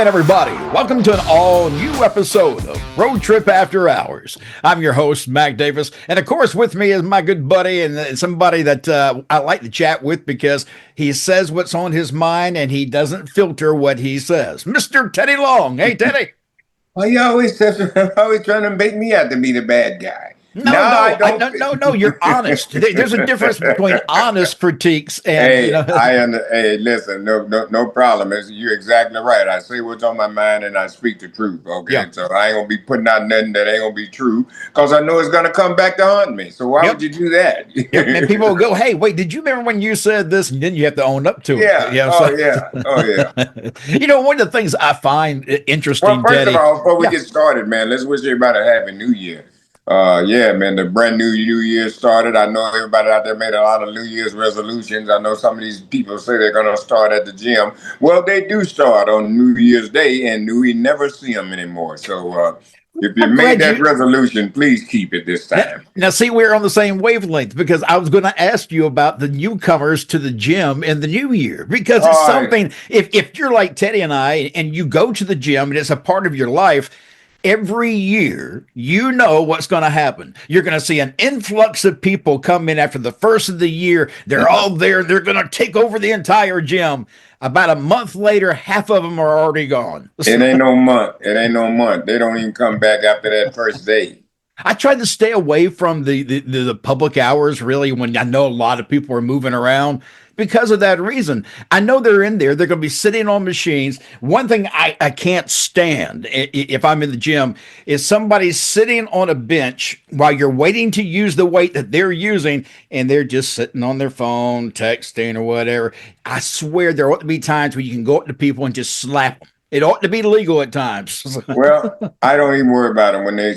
again, everybody. Welcome to an all-new episode of Road Trip After Hours. I'm your host, Mac Davis, and of course, with me is my good buddy and somebody that I like to chat with because he says what's on his mind and he doesn't filter what he says. Mr. Teddy Long. Hey, Teddy. Well, you always trying to make me out to be the bad guy. No. You're honest. There's a difference between honest critiques and Hey, listen, no problem. You're exactly right. I say what's on my mind and I speak the truth. Okay, yeah. So I ain't gonna be putting out nothing that ain't gonna be true because I know it's gonna come back to haunt me. So why would you do that? And people will go, "Hey, wait, did you remember when you said this?" And then you have to own up to it. Yeah. Oh yeah. One of the things I find interesting. Well, first Teddy, of all, before we get started, man, let's wish everybody a happy New Year. Yeah, man, the brand new Year started. I know everybody out there made a lot of New Year's resolutions. I know some of these people say they're going to start at the gym. Well, they do start on New Year's Day, and we never see them anymore. So if you made that resolution, please keep it this time. Now, see, we're on the same wavelength because I was going to ask you about the newcomers to the gym in the new year because it's something, if you're like Teddy and I, and you go to the gym and it's a part of your life, every year, you know what's going to happen. You're going to see an influx of people come in after the first of the year. They're all there. They're going to take over the entire gym. About a month later, half of them are already gone. It ain't no month. They don't even come back after that first day. I tried to stay away from the public hours, really, when I know a lot of people are moving around. Because of that reason, I know they're in there. They're going to be sitting on machines. One thing I can't stand if I'm in the gym is somebody sitting on a bench while you're waiting to use the weight that they're using, and they're just sitting on their phone, texting or whatever. I swear there ought to be times where you can go up to people and just slap them. It ought to be legal at times. Well, I don't even worry about it. When they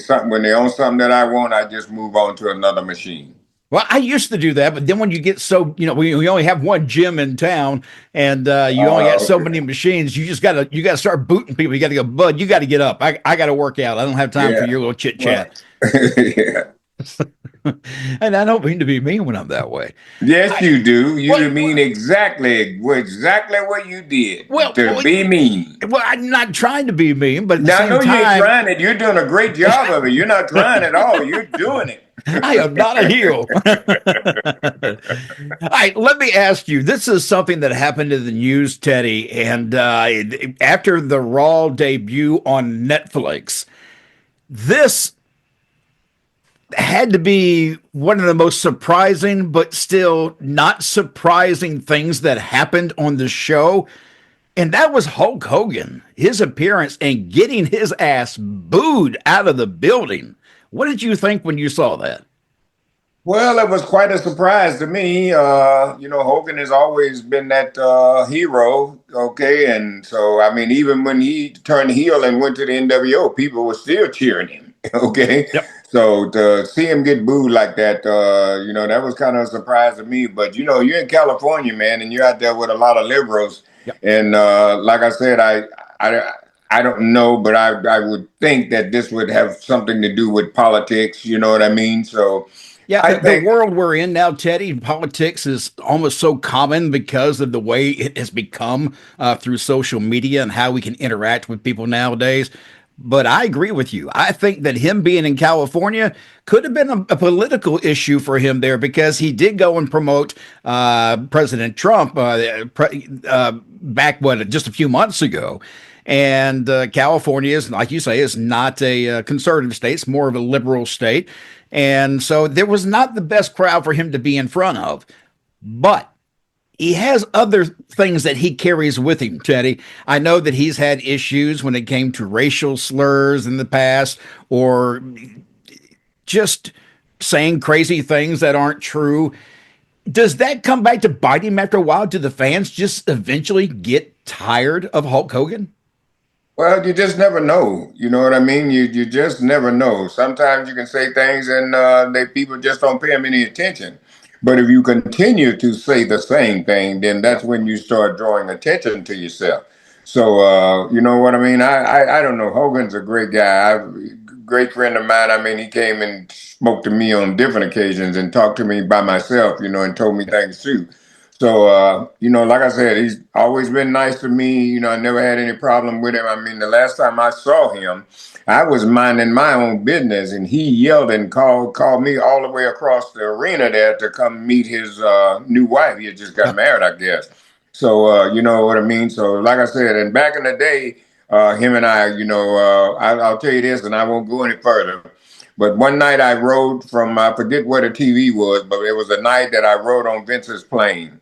own something that I want, I just move on to another machine. Well, I used to do that, but then when you get so, we only have one gym in town, and you only got so many machines. You gotta start booting people. You got to go, bud. You got to get up. I got to work out. I don't have time for your little chit chat. Yeah. And I don't mean to be mean when I'm that way. Yes, you do. You mean exactly what you did. Be mean. Well, I'm not trying to be mean, but now I know you ain't trying it. You're doing a great job of it. You're not trying at all. You're doing it. I am not a heel. All right, let me ask you. This is something that happened in the news, Teddy, and after the Raw debut on Netflix, this had to be one of the most surprising, but still not surprising things that happened on the show. And that was Hulk Hogan, his appearance and getting his ass booed out of the building. What did you think when you saw that? Well, it was quite a surprise to me. Hogan has always been that hero, okay? And so, I mean, even when he turned heel and went to the NWO, people were still cheering him, okay? Yep. So to see him get booed like that, that was kind of a surprise to me. But, you're in California, man, and you're out there with a lot of liberals. Yep. And like I said, I don't know, but I would think that this would have something to do with politics. You know what I mean? So, yeah, the world we're in now, Teddy, politics is almost so common because of the way it has become through social media and how we can interact with people nowadays. But I agree with you. I think that him being in California could have been a political issue for him there because he did go and promote President Trump back, just a few months ago. And California is, like you say, is not a conservative state. It's more of a liberal state. And so there was not the best crowd for him to be in front of. But he has other things that he carries with him, Teddy. I know that he's had issues when it came to racial slurs in the past or just saying crazy things that aren't true. Does that come back to bite him after a while? Do the fans just eventually get tired of Hulk Hogan? Well, you just never know. You know what I mean? You just never know. Sometimes you can say things and people just don't pay them any attention. But if you continue to say the same thing, then that's when you start drawing attention to yourself. So, you know what I mean? I don't know. Hogan's a great guy. Great friend of mine. I mean, he came and spoke to me on different occasions and talked to me by myself, and told me things too. So, like I said, he's always been nice to me. I never had any problem with him. I mean, the last time I saw him, I was minding my own business, and he yelled and called me all the way across the arena there to come meet his new wife. He had just got married, I guess. So, you know what I mean? So, like I said, and back in the day, him and I, I'll tell you this, and I won't go any further. But one night I rode from, I forget where the TV was, but it was a night that I rode on Vince's plane.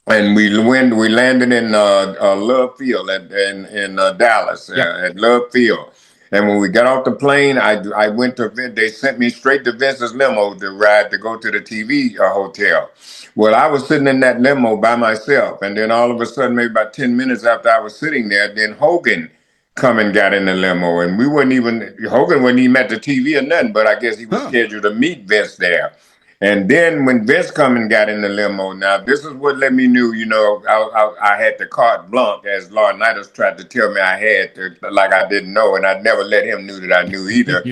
And we landed in Love Field in Dallas at Love Field. And when we got off the plane, I went to they sent me straight to Vince's limo to ride to go to the TV hotel. Well, I was sitting in that limo by myself, and then all of a sudden, maybe about 10 minutes after I was sitting there, then Hogan come and got in the limo, and Hogan wasn't even at the TV or nothing, but I guess he was scheduled to meet Vince there. And then when Vince come and got in the limo, now this is what let me know, I had the carte blanche, as Lord Nidus tried to tell me I had to, like I didn't know, and I never let him know that I knew either.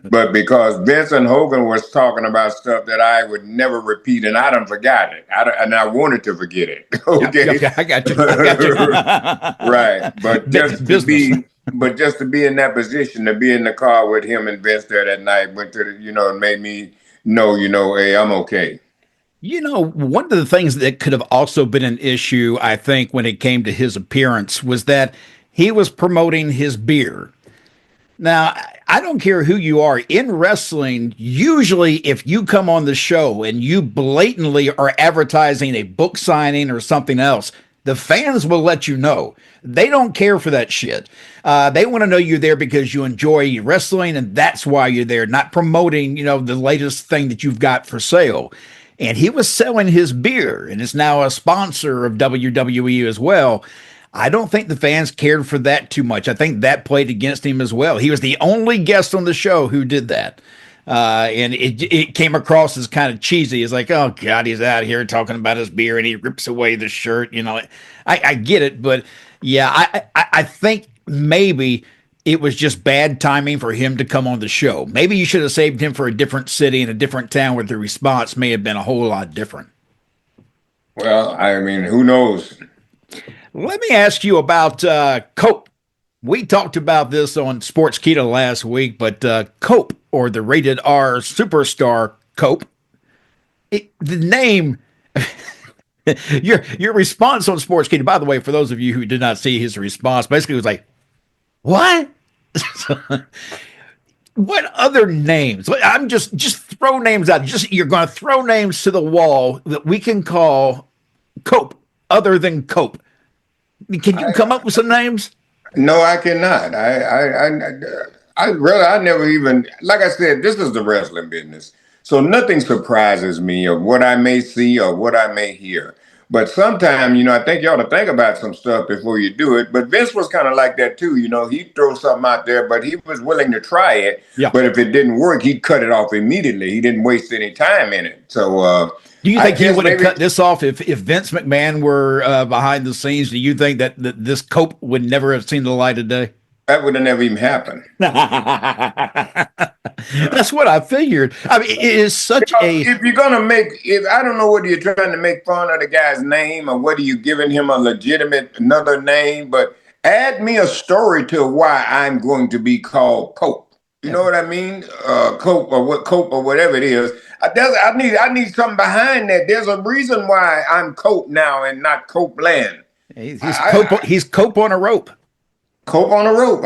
But because Vince and Hogan was talking about stuff that I would never repeat, and I done forgot it, and I wanted to forget it. Okay, Yep, I got you. Right, but just to be in that position, to be in the car with him and Vince there that night, went to the, made me know, hey, I'm okay. One of the things that could have also been an issue, I think, when it came to his appearance was that he was promoting his beer. Now, I don't care who you are in wrestling. Usually, if you come on the show and you blatantly are advertising a book signing or something else, the fans will let you know. They don't care for that shit. They want to know you're there because you enjoy wrestling, and that's why you're there, not promoting, the latest thing that you've got for sale. And he was selling his beer and is now a sponsor of WWE as well. I don't think the fans cared for that too much. I think that played against him as well. He was the only guest on the show who did that. And it came across as kind of cheesy. It's like, oh God, he's out here talking about his beer and he rips away the shirt. I get it, but yeah, I think maybe it was just bad timing for him to come on the show. Maybe you should have saved him for a different city and a different town where the response may have been a whole lot different. Well, I mean, who knows? Let me ask you about Cope. We talked about this on Sports Keto last week, but Cope, or the rated R superstar Cope, the name, your response on Sports Keto, by the way, for those of you who did not see his response, basically was like, what? What other names? I'm just throw names out. You're going to throw names to the wall that we can call Cope other than Cope. Can you come up with some names? No, I cannot. I never even, like I said, this is the wrestling business. So nothing surprises me of what I may see or what I may hear. But sometimes, I think you ought to think about some stuff before you do it. But Vince was kind of like that too. He'd throw something out there, but he was willing to try it. Yeah. But if it didn't work, he'd cut it off immediately. He didn't waste any time in it. So, do you think he would have cut this off if Vince McMahon were behind the scenes? Do you think that this Cope would never have seen the light of day? That would have never even happened. That's what I figured. I mean, it is such if you're gonna I don't know whether you're trying to make fun of the guy's name or whether you're giving him a legitimate another name, but add me a story to why I'm going to be called Cope. You know what I mean? Cope or whatever it is. I need something behind that. There's a reason why I'm Cope now and not Copeland. He's Cope on a rope. Cope on a rope.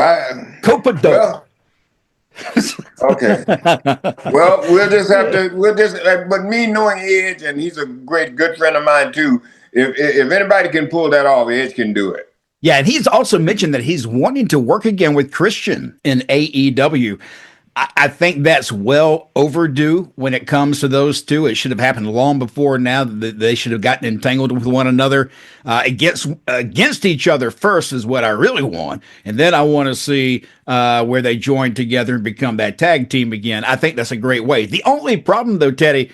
Cope a dope. Okay. Well, but me knowing Edge, and he's a good friend of mine too. If anybody can pull that off, Edge can do it. Yeah, and he's also mentioned that he's wanting to work again with Christian in AEW. I think that's well overdue when it comes to those two. It should have happened long before now. They should have gotten entangled with one another against each other first is what I really want. And then I want to see where they join together and become that tag team again. I think that's a great way. The only problem, though, Teddy,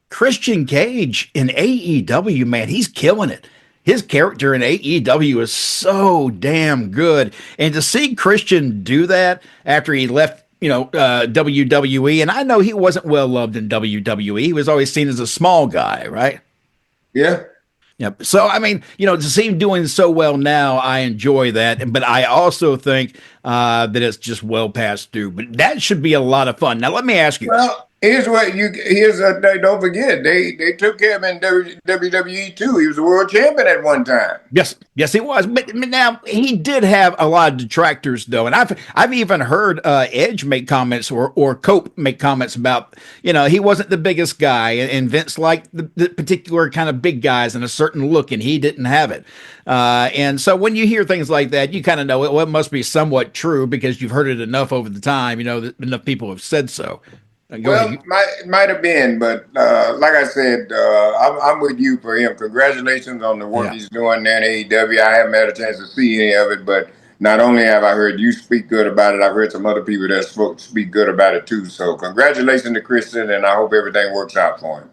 Christian Cage in AEW, man, he's killing it. His character in AEW is so damn good. And to see Christian do that after he left WWE, and I know he wasn't well loved in WWE. He was always seen as a small guy, right? Yeah. Yep. So, I mean, to see him doing so well now, I enjoy that. But I also think that it's just well past due. But that should be a lot of fun. Now, let me ask you. Well, don't forget they took him in WWE too. He was a world champion at one time. Yes, yes, he was. But now he did have a lot of detractors, though, and I've even heard Edge make comments or Cope make comments about he wasn't the biggest guy, and Vince liked the particular kind of big guys and a certain look, and he didn't have it. And so when you hear things like that, you kind of know it must be somewhat true because you've heard it enough over the time. That enough people have said so. Well, might have been, but like I said, I'm with you for him. Congratulations on the work he's doing there in AEW. I haven't had a chance to see any of it, but not only have I heard you speak good about it, I've heard some other people that speak good about it too. So congratulations to Christian, and I hope everything works out for him.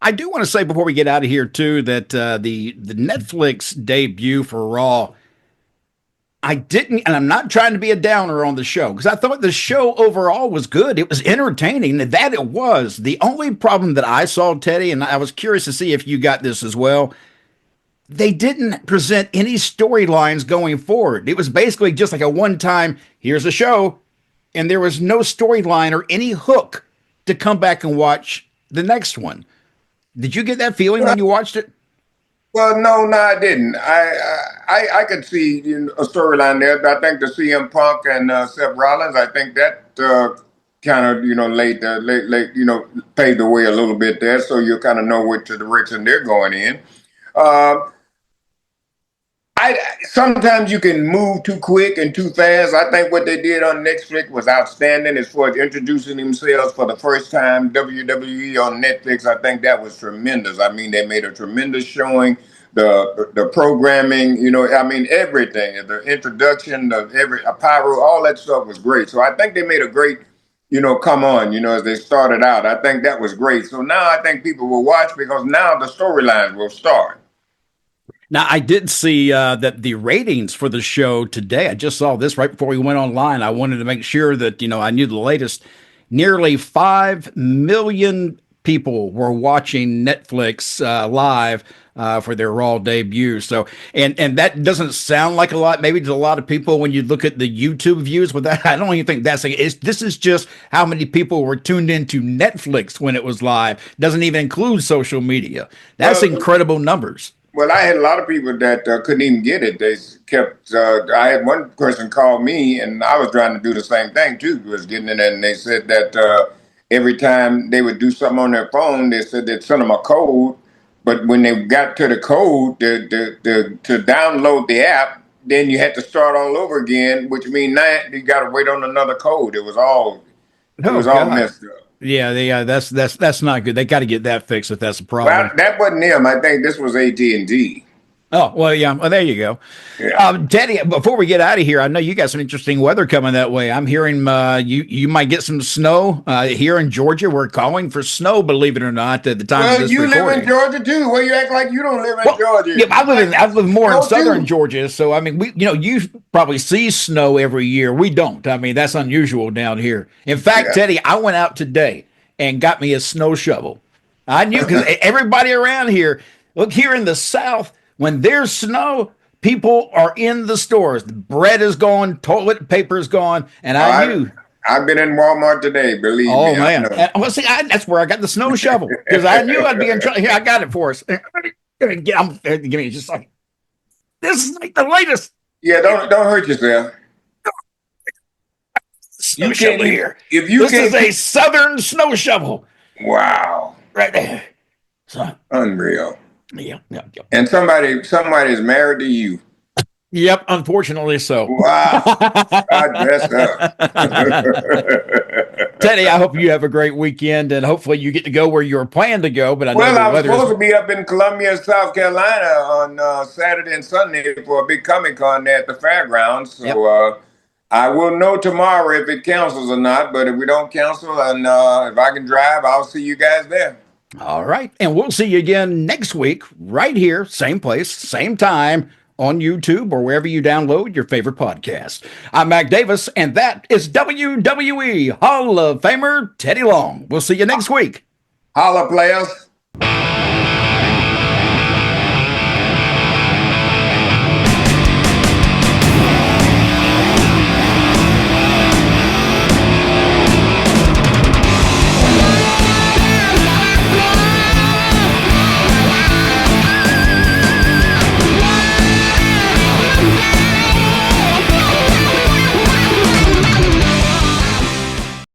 I do want to say before we get out of here too that the Netflix debut for Raw, I didn't, and I'm not trying to be a downer on the show because I thought the show overall was good. It was entertaining. That it was. The only problem that I saw, Teddy, and I was curious to see if you got this as well, they didn't present any storylines going forward. It was basically just like a one-time, here's a show, and there was no storyline or any hook to come back and watch the next one. Did you get that feeling when you watched it? Well, no, I didn't. I could see a storyline there. I think the CM Punk and Seth Rollins, I think that kind of paved the way a little bit there, so you kind of know which direction they're going in. Sometimes you can move too quick and too fast. I think what they did on Netflix was outstanding as far as introducing themselves for the first time. WWE on Netflix, I think that was tremendous. I mean, they made a tremendous showing. The programming, everything, the introduction of pyro, all that stuff was great. So I think they made a great, come on, as they started out. I think that was great. So now I think people will watch because now the storylines will start. Now, I did see that the ratings for the show today, I just saw this right before we went online. I wanted to make sure that, I knew the latest. Nearly 5 million people were watching Netflix live for their Raw debut. So, and that doesn't sound like a lot, maybe to a lot of people when you look at the YouTube views, but that, I don't even think that's this is just how many people were tuned into Netflix when it was live. Doesn't even include social media. That's incredible numbers. Well, I had a lot of people that couldn't even get it. They kept, I had one person call me, and I was trying to do the same thing too, was getting it, and they said that every time they would do something on their phone, they said they'd send them a code, but when they got to the code to download the app, then you had to start all over again, which means now you got to wait on another code. It was all messed up. Yeah, that's not good. They got to get that fixed if that's a problem. Well, that wasn't them. I think this was AT&T. Oh, well, yeah. Well, there you go. Yeah. Teddy, before we get out of here, I know you got some interesting weather coming that way. I'm hearing you might get some snow here in Georgia. We're calling for snow, believe it or not, at the time of this recording. Well, you live in Georgia, too. Well, you act like you don't live in Georgia. Yeah, I live more in southern Georgia. So, I mean, you probably see snow every year. We don't. I mean, that's unusual down here. In fact, Teddy, I went out today and got me a snow shovel. I knew because everybody around here, look, here in the South, when there's snow, people are in the stores. The bread is gone, toilet paper is gone, and I knew. I've been in Walmart today, believe me. Oh, man. Well, see, that's where I got the snow shovel, because I knew I'd be in trouble. Here, I got it for us. Give me just like, this is like the latest. Yeah, don't hurt yourself. Snow shovel here. This is a southern snow shovel. Wow. Right there. So, unreal. Yeah. And somebody's married to you. Yep, unfortunately so. Wow. God bless her. Teddy, I hope you have a great weekend, and hopefully you get to go where you were planning to go. But I was supposed to be up in Columbia, South Carolina on Saturday and Sunday for a big Comic-Con there at the fairgrounds. So I will know tomorrow if it cancels or not. But if we don't cancel, and if I can drive, I'll see you guys there. All right. And we'll see you again next week, right here, same place, same time, on YouTube or wherever you download your favorite podcast. I'm Mac Davis, and that is WWE Hall of Famer Teddy Long. We'll see you next week. Holla, players.